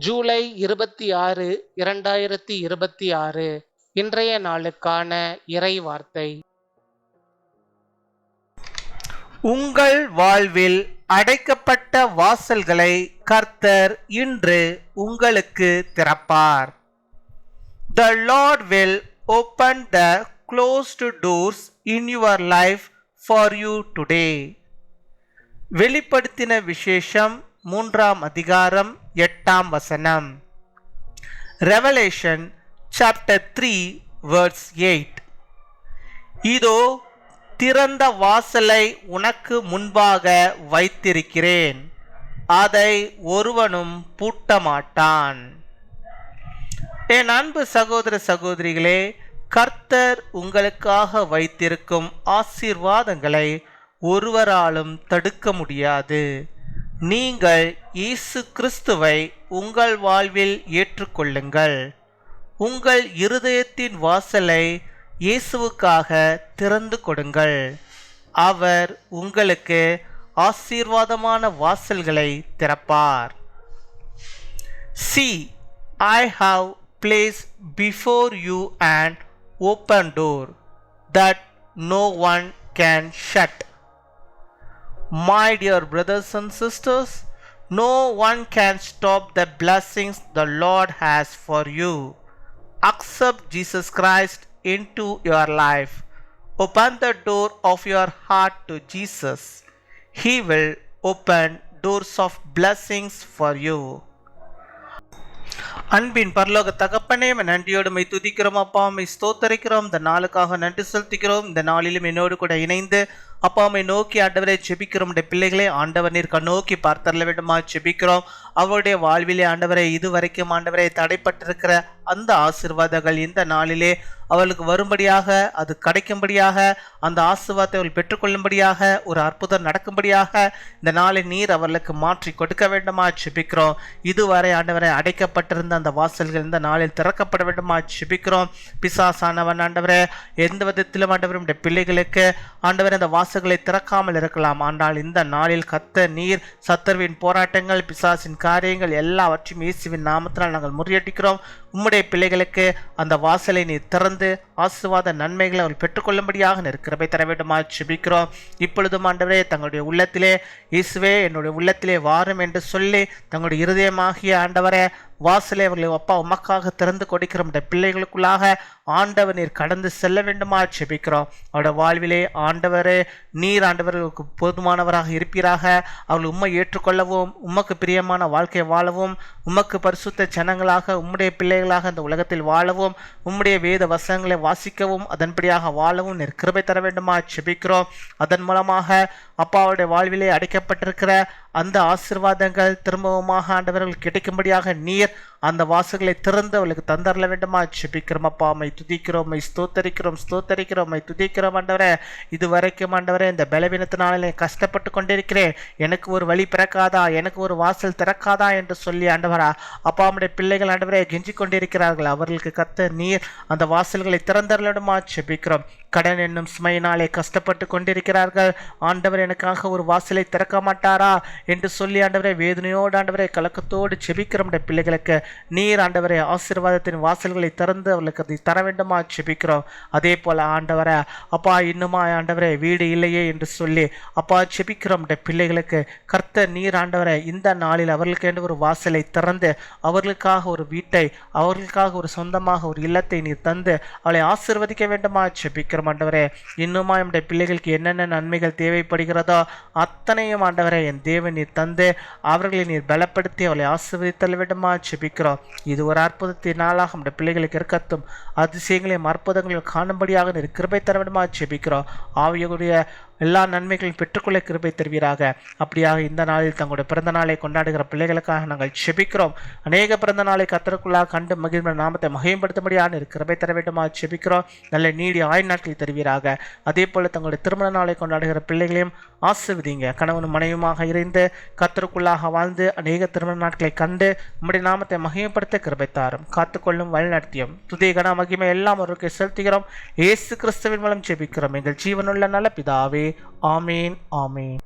ஜூலை 26, 2026 இன்றைய நாளுக்கான இறை வார்த்தை. உங்கள் வாழ்வில் அடைக்கப்பட்ட வாசல்களை கர்த்தர் இன்று உங்களுக்கு திறப்பார். The Lord will open the closed doors in your life for you today. வெளிப்படுத்தின விசேஷம் 3ஆம் அதிகாரம் 8ஆம் வசனம். Revelation chapter 3 verse 8. இதோ திறந்த வாசலை உனக்கு முன்பாக வைத்திருக்கிறேன், அதை ஒருவனும் பூட்ட மாட்டான். என் அன்பு சகோதர சகோதரிகளே, கர்த்தர் உங்களுக்காக வைத்திருக்கும் ஆசீர்வாதங்களை ஒருவராலும் தடுக்க முடியாது. நீங்கள் இயேசு கிறிஸ்துவை உங்கள் வாழ்வில் ஏற்றுக்கொள்ளுங்கள். உங்கள் இருதயத்தின் வாசலை இயேசுவுக்காக திறந்து கொடுங்கள். அவர் உங்களுக்கு ஆசீர்வாதமான வாசல்களை திறப்பார். See, I have placed before you an open door that no one can shut. My dear brothers and sisters, no one can stop the blessings the Lord has for you. Accept Jesus Christ into your life. Open the door of your heart to Jesus. He will open doors of blessings for you. அன்பின் பரலோக தகப்பனே, நன்றியோடு my துதிக்கிறோம் அப்பா, my ஸ்தோத்தரிக்கிறோம். இந்த நாளுக்காக நன்றி செலுத்துகிறோம். இந்த நாளிலும் என்னோடு கூட இணைந்து அப்பாமை நோக்கி ஆண்டவரை ஜெபிக்கிறோம். பிள்ளைகளே, ஆண்டவர் நீர் கண்ணோக்கி பார்த்தரல வேண்டுமா ஜெபிக்கிறோம். அவருடைய வாழ்விலே ஆண்டவரை இதுவரைக்கும் ஆண்டவரை தடைப்பட்டிருக்கிற அந்த ஆசீர்வாதங்கள் இந்த நாளிலே அவளுக்கு வரும்படியாக, அது கிடைக்கும்படியாக, அந்த ஆசீர்வாதத்தை அவள் பெற்றுக்கொள்ளும்படியாக, ஒரு அற்புதம் நடக்கும்படியாக இந்த நாளை நீர் அவர்களுக்கு மாற்றி கொடுக்க வேண்டுமா ஜெபிக்கிறோம். இதுவரை ஆண்டவரை அடைக்கப்பட்டிருந்த அந்த வாசல்கள் இந்த நாளில் திறக்கப்பட வேண்டுமா ஜெபிக்கிறோம். பிசாசானவன் ஆண்டவரை எந்த விதத்திலும் ஆண்டவரும் பிள்ளைகளுக்கு ஆண்டவர் அந்த வாசல்களை திறக்காமல் இருக்கலாம். ஆனால் இந்த நாளில் கர்த்தர் நீர் சத்துருவின் போராட்டங்கள், பிசாசின் காரியங்கள் எல்லாவற்றையும் இயேசுவின் நாமத்தினால் நாங்கள் முறியடிக்கிறோம். உம்முடைய பிள்ளைகளுக்கு அந்த வாசலை நீர் திறந்து ஆசீர்வாத நன்மைகளை அவள் பெற்றுக்கொள்ளும்படியாக கிருபை தர வேண்டுமா ஜெபிக்கிறோம். இப்பொழுதும் ஆண்டவரே தங்களுடைய உள்ளத்திலே இயேசுவே என்னுடைய உள்ளத்திலே வாரும் என்று சொல்லி தங்களுடைய இருதயமாகிய ஆண்டவரே வாசலை அவர்களை அப்பா உமக்காக திறந்து கொடுக்கிற பிள்ளைகளுக்குள்ளாக ஆண்டவர் நீர் கடந்து செல்ல வேண்டுமா ஜெபிக்கிறோம். அவருடைய வாழ்விலே ஆண்டவரே நீர் ஆண்டவர்களுக்கு போதுமானவராக இருப்பீராக. அவர்கள் உம்மை ஏற்றுக்கொள்ளவும், உமக்கு பிரியமான வாழ்க்கை வாழவும், உமக்கு பரிசுத்த ஜனங்களாக உம்முடைய பிள்ளைகளாக இந்த உலகத்தில் வாழவும், உம்முடைய வேத வசனங்களை வாசிக்கவும், அதன்படியாக வாழவும் நீர் கிருபை தர வேண்டுமா ஜெபிக்கிறோம். அதன் மூலமாக அப்பாவுடைய வாழ்விலே அடைக்கப்பட்டிருக்கிற அந்த ஆசீர்வாதங்கள் திரும்பவுமாக ஆண்டவர்கள் கிடைக்கும்படியாக நீர் அந்த வாசல்களை திறந்து அவளுக்கு தந்தரல வேண்டுமா ஜெபிக்கிறோம். அப்பா மை துதிக்கிறோம், மை ஸ்தோத்தரிக்கிறோம், மை துதிக்கிறோம் ஆண்டவரே. இதுவரைக்கும் ஆண்டவரே இந்த பலவீனத்தினாலே கஷ்டப்பட்டு கொண்டிருக்கிறேன், எனக்கு ஒரு வழி பிறக்காதா, எனக்கு ஒரு வாசல் திறக்காதா என்று சொல்லி ஆண்டவரா அப்பா நம்முடைய பிள்ளைகள் ஆண்டவரே கெஞ்சி கொண்டிருக்கிறார்கள். அவர்களுக்கு கர்த்தர் நீர் அந்த வாசல்களை திறந்தரல வேண்டுமா ஜெபிக்கிறோம். கடன் என்னும் சுமையினாலே கஷ்டப்பட்டு கொண்டிருக்கிறார்கள். ஆண்டவர் எனக்காக ஒரு வாசலை திறக்க மாட்டாரா என்று சொல்லி ஆண்டவரே வேதனையோடு ஆண்டவரே கலக்கத்தோடு ஜெபிக்கிற பிள்ளைகளுக்கு நீர் ஆண்டவரே ஆசீர்வாதத்தின் வாசல்களை திறந்து அவர்களுக்கு அதை தர வேண்டுமா ஜெபிக்கிறோம். அதே போல ஆண்டவரே அப்பா இன்னுமா ஆண்டவரே வீடு இல்லையே என்று சொல்லி அப்பா ஜெபிக்கிறோம் பிள்ளைகளுக்கு கர்த்தர் நீர் ஆண்டவரே இந்த நாளில் அவர்களுக்கு என்று ஒரு வாசலை திறந்து அவர்களுக்காக ஒரு வீட்டை, அவர்களுக்காக ஒரு சொந்தமாக ஒரு இல்லத்தை நீர் தந்து அவளை ஆசீர்வதிக்க வேண்டுமா ஜெபிக்கிறோம். ஆண்டவரே இன்னுமா நம்முடைய பிள்ளைகளுக்கு என்னென்ன நன்மைகள் தேவைப்படுகிறதோ அத்தனையும் ஆண்டவரே என் தேவன் நீர் தந்து அவர்களை நீர் பலப்படுத்தி அவளை ஆசீர்வதித்தல் வேண்டுமா ஜெபிக்கிறோம். இது ஒரு அற்புதத்தின் நாளாக நம்முடைய பிள்ளைகளுக்கு இருக்கட்டும். அதிசயங்களையும் அற்புதங்களையும் காணும்படியாக நீர் கிருபை தர வேண்டுமா ஜெபிக்கிறோம். ஆவியுடைய எல்லா நன்மைகளையும் பெற்றுக்கொள்ள கிருபை தருவீராக. அப்படியாக இந்த நாளில் தங்களுடைய பிறந்த நாளை கொண்டாடுகிற பிள்ளைகளுக்காக நாங்கள் ஜெபிக்கிறோம். அநேக பிறந்த நாளை கர்த்தருக்குள்ளாக கண்டு மகிழ்ந்த நாமத்தை மகிமைப்படுத்தும்படியான கிருபை தர வேண்டுமா ஜெபிக்கிறோம். நல்ல நீடிய ஆயுள் நாட்களை தருவீராக. அதே போல தங்களுடைய திருமண நாளை கொண்டாடுகிற பிள்ளைகளையும் ஆசீர்வதிங்க. கணவனும் மனைவியுமாக இருந்து கர்த்தருக்குள்ளாக வாழ்ந்து அநேக திருமண நாட்களை கண்டு உம்முடைய நாமத்தை மகிமைப்படுத்த கிருபை தாரும். காத்துக்கொள்ளும் வழிநடத்தியும் துதி கன மகிமை எல்லாம் அவருக்கு செலுத்துகிறோம். இயேசு கிறிஸ்துவின் மூலம் ஜெபிக்கிறோம் எங்கள் ஜீவனுள்ள நல்ல பிதாவே. ஆமீன், ஆமீன்.